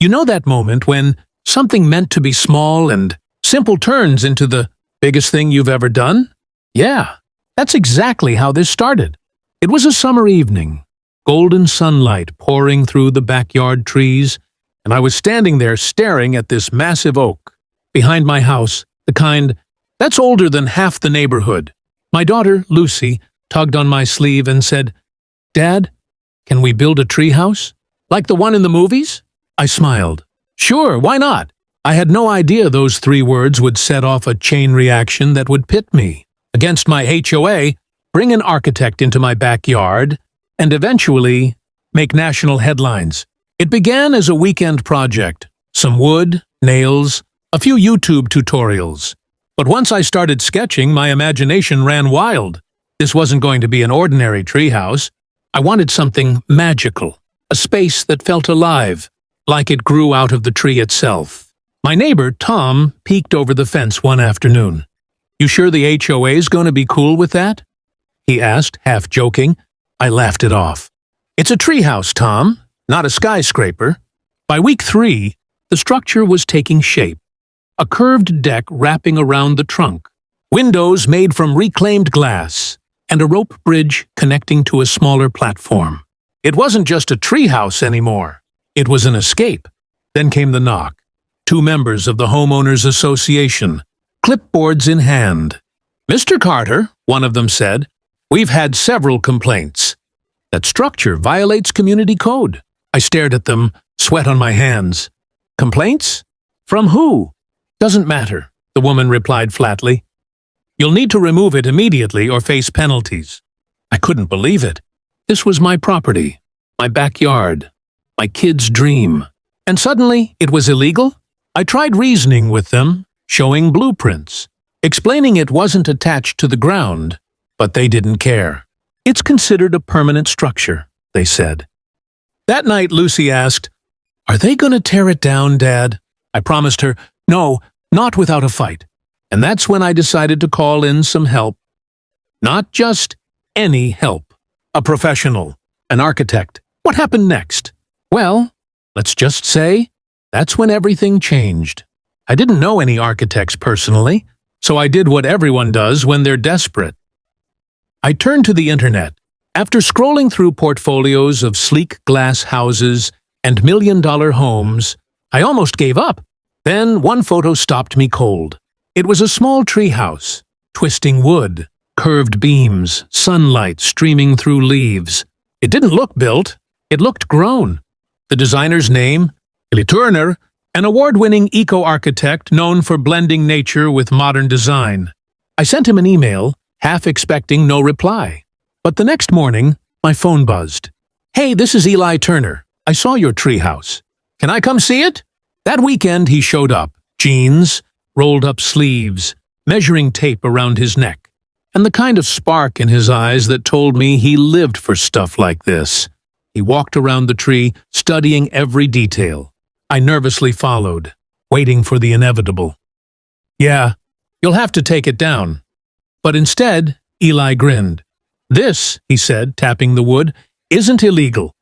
You know that moment when something meant to be small and simple turns into the biggest thing you've ever done? Yeah, that's exactly how this started. It was a summer evening, golden sunlight pouring through the backyard trees, and I was standing there staring at this massive oak behind my house, the kind that's older than half the neighborhood. My daughter, Lucy, tugged on my sleeve and said, "Dad, can we build a treehouse? Like the one in the movies?" I smiled. Sure, why not? I had no idea those 3 words would set off a chain reaction that would pit me against my HOA, bring an architect into my backyard, and eventually make national headlines. It began as a weekend project, some wood, nails, a few YouTube tutorials. But once I started sketching, my imagination ran wild. This wasn't going to be an ordinary treehouse. I wanted something magical, a space that felt alive, like it grew out of the tree itself. My neighbor, Tom, peeked over the fence one afternoon. "You sure the HOA's going to be cool with that?" he asked, half joking. I laughed it off. "It's a treehouse, Tom, not a skyscraper." By week 3, the structure was taking shape. A curved deck wrapping around the trunk, windows made from reclaimed glass, and a rope bridge connecting to a smaller platform. It wasn't just a treehouse anymore. It was an escape. Then came the knock. 2 members of the Homeowners Association, clipboards in hand. "Mr. Carter," one of them said, "we've had several complaints. That structure violates community code." I stared at them, sweat on my hands. "Complaints? From who?" "Doesn't matter," the woman replied flatly. "You'll need to remove it immediately or face penalties." I couldn't believe it. This was my property, my backyard, my kid's dream. And suddenly, it was illegal? I tried reasoning with them, showing blueprints, explaining it wasn't attached to the ground, but they didn't care. "It's considered a permanent structure," they said. That night, Lucy asked, "Are they going to tear it down, Dad?" I promised her, "No, not without a fight." And that's when I decided to call in some help. Not just any help. A professional, an architect. What happened next? Well, let's just say, that's when everything changed. I didn't know any architects personally, so I did what everyone does when they're desperate. I turned to the internet. After scrolling through portfolios of sleek glass houses and million-dollar homes, I almost gave up. Then one photo stopped me cold. It was a small treehouse, twisting wood, curved beams, sunlight streaming through leaves. It didn't look built. It looked grown. The designer's name, Eli Turner, an award-winning eco-architect known for blending nature with modern design. I sent him an email, half expecting no reply. But the next morning, my phone buzzed. "Hey, this is Eli Turner. I saw your treehouse. Can I come see it?" That weekend he showed up, jeans, rolled-up sleeves, measuring tape around his neck, and the kind of spark in his eyes that told me he lived for stuff like this. He walked around the tree, studying every detail. I nervously followed, waiting for the inevitable. "Yeah, you'll have to take it down." But instead, Eli grinned. "This," he said, tapping the wood, "isn't illegal.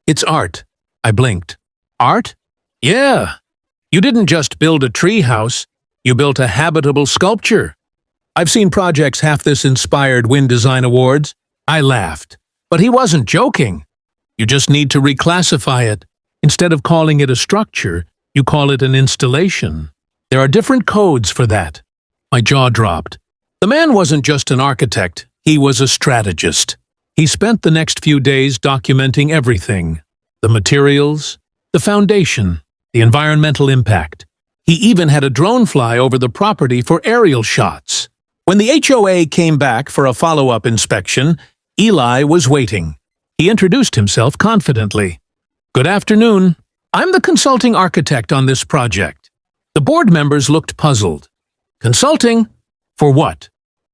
It's art." I blinked. "Art?" "Yeah. You didn't just build a treehouse, you built a habitable sculpture. I've seen projects half this inspired win design awards." I laughed. But he wasn't joking. "You just need to reclassify it. Instead of calling it a structure, you call it an installation. There are different codes for that." My jaw dropped. The man wasn't just an architect, he was a strategist. He spent the next few days documenting everything. The materials, the foundation, the environmental impact. He even had a drone fly over the property for aerial shots. When the HOA came back for a follow-up inspection, Eli was waiting. He introduced himself confidently. "Good afternoon. I'm the consulting architect on this project." The board members looked puzzled. "Consulting? For what?"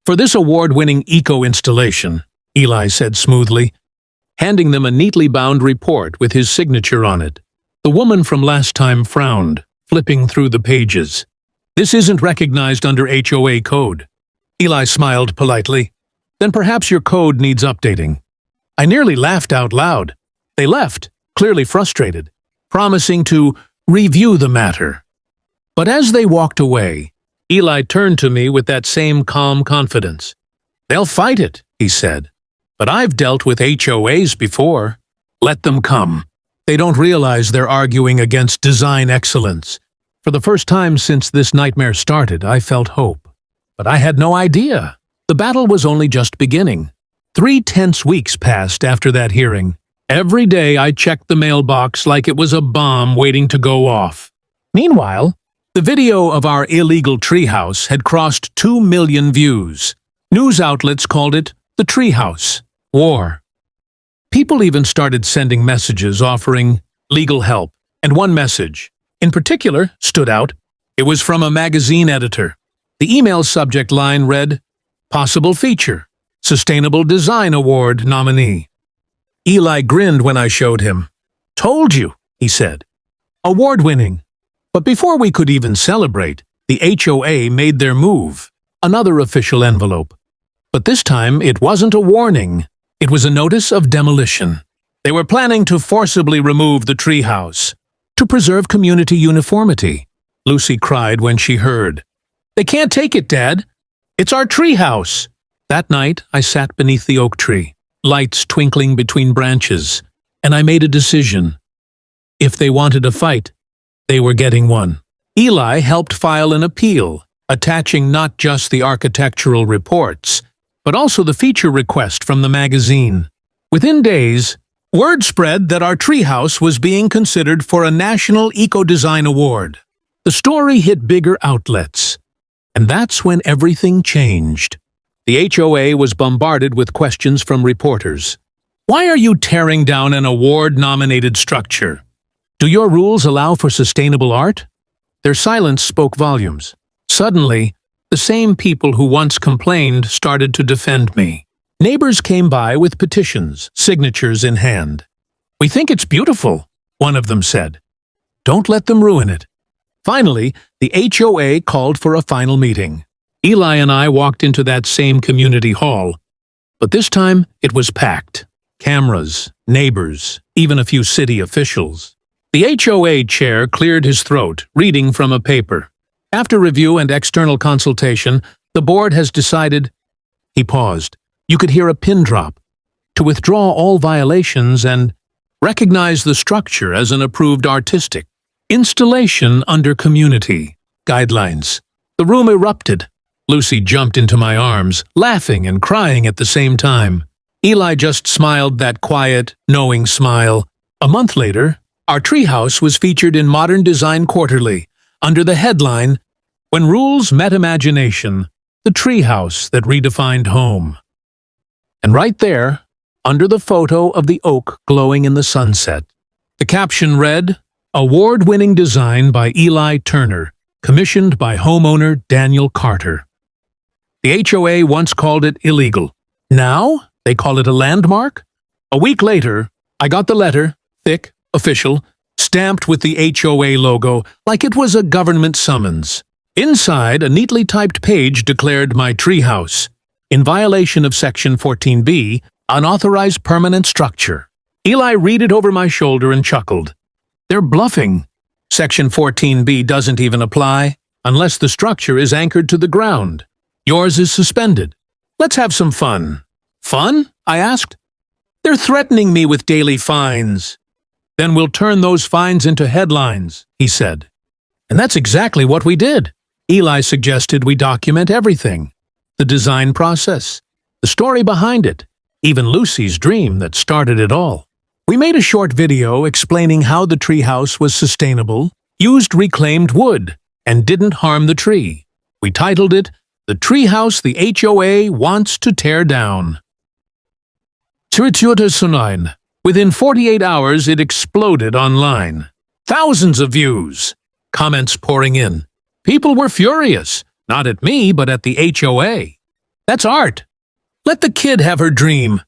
"For this award-winning eco-installation," Eli said smoothly, handing them a neatly bound report with his signature on it. The woman from last time frowned, flipping through the pages. "This isn't recognized under HOA code." Eli smiled politely. "Then perhaps your code needs updating." I nearly laughed out loud. They left, clearly frustrated, promising to review the matter. But as they walked away, Eli turned to me with that same calm confidence. "They'll fight it," he said. "But I've dealt with HOAs before. Let them come. They don't realize they're arguing against design excellence." For the first time since this nightmare started, I felt hope. But I had no idea. The battle was only just beginning. 3 tense weeks passed after that hearing. Every day I checked the mailbox like it was a bomb waiting to go off. Meanwhile, the video of our illegal treehouse had crossed 2 million views. News outlets called it the Treehouse War. People even started sending messages offering legal help, and one message, in particular, stood out. It was from a magazine editor. The email subject line read, "Possible feature, Sustainable Design Award nominee." Eli grinned when I showed him. "Told you," he said. "Award-winning." But before we could even celebrate, the HOA made their move. Another official envelope. But this time it wasn't a warning. It was a notice of demolition. They were planning to forcibly remove the treehouse. To preserve community uniformity, Lucy cried when she heard. "They can't take it, Dad. It's our treehouse." That night, I sat beneath the oak tree, lights twinkling between branches, and I made a decision. If they wanted a fight, they were getting one. Eli helped file an appeal, attaching not just the architectural reports, but also the feature request from the magazine. Within days, word spread that our treehouse was being considered for a National Eco-Design Award. The story hit bigger outlets, and that's when everything changed. The HOA was bombarded with questions from reporters. "Why are you tearing down an award-nominated structure? Do your rules allow for sustainable art?" Their silence spoke volumes. Suddenly, the same people who once complained started to defend me. Neighbors came by with petitions, signatures in hand. "We think it's beautiful," one of them said. "Don't let them ruin it." Finally, the HOA called for a final meeting. Eli and I walked into that same community hall, but this time it was packed. Cameras, neighbors, even a few city officials. The HOA chair cleared his throat, reading from a paper. "After review and external consultation, the board has decided—" He paused. You could hear a pin drop. "To withdraw all violations and recognize the structure as an approved artistic installation under community guidelines." The room erupted. Lucy jumped into my arms, laughing and crying at the same time. Eli just smiled that quiet, knowing smile. A month later, our treehouse was featured in Modern Design Quarterly, under the headline, "When Rules Met Imagination, the Treehouse That Redefined Home." And right there, under the photo of the oak glowing in the sunset, the caption read, "Award-winning design by Eli Turner, commissioned by homeowner Daniel Carter." The HOA once called it illegal. Now, they call it a landmark? A week later, I got the letter, thick, official, stamped with the HOA logo like it was a government summons. Inside, a neatly typed page declared my treehouse, in violation of Section 14B, unauthorized permanent structure. Eli read it over my shoulder and chuckled. "They're bluffing. Section 14B doesn't even apply unless the structure is anchored to the ground. Yours is suspended. Let's have some fun." "Fun?" I asked. "They're threatening me with daily fines." "Then we'll turn those fines into headlines," he said. And that's exactly what we did. Eli suggested we document everything. The design process, the story behind it, even Lucy's dream that started it all. We made a short video explaining how the treehouse was sustainable, used reclaimed wood, and didn't harm the tree. We titled it, "The Treehouse the HOA Wants to Tear Down." Within 48 hours, it exploded online. Thousands of views, comments pouring in. People were furious, not at me, but at the HOA. That's art. Let the kid have her dream.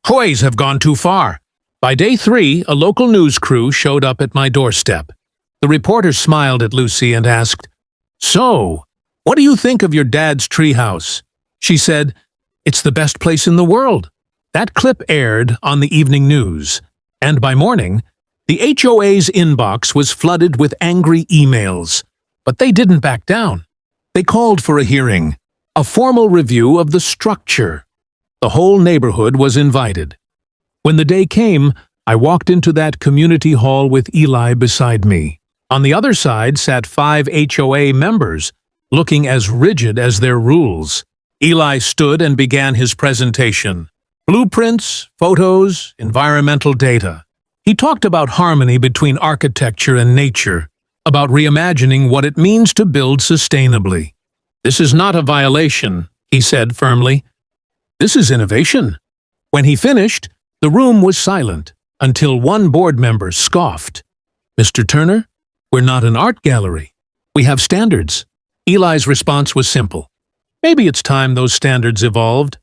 HOAs have gone too far. By day 3, a local news crew showed up at my doorstep. The reporter smiled at Lucy and asked, "So, what do you think of your dad's treehouse?" She said, "It's the best place in the world." That clip aired on the evening news, and by morning, The HOA's inbox was flooded with angry emails, but they didn't back down. They called for a hearing, a formal review of the structure. The whole neighborhood was invited. When the day came, I walked into that community hall with Eli beside me. On the other side sat 5 HOA members, looking as rigid as their rules. Eli stood and began his presentation. Blueprints, photos, environmental data. He talked about harmony between architecture and nature, about reimagining what it means to build sustainably. "This is not a violation," he said firmly. "This is innovation." When he finished, the room was silent until one board member scoffed. "Mr. Turner, we're not an art gallery. We have standards." Eli's response was simple. Maybe it's time those standards evolved.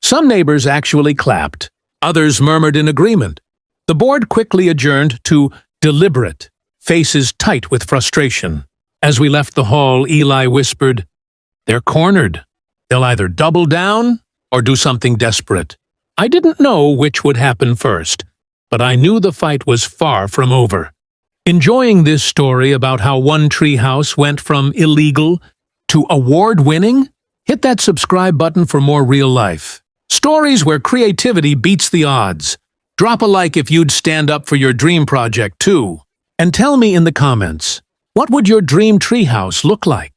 Some neighbors actually clapped. Others murmured in agreement. The board quickly adjourned to deliberate, faces tight with frustration. As we left the hall, Eli whispered, "They're cornered. They'll either double down or do something desperate." I didn't know which would happen first, but I knew the fight was far from over. Enjoying this story about how one treehouse went from illegal to award-winning? Hit that subscribe button for more real life stories where creativity beats the odds. Drop a like if you'd stand up for your dream project too. And tell me in the comments, what would your dream treehouse look like?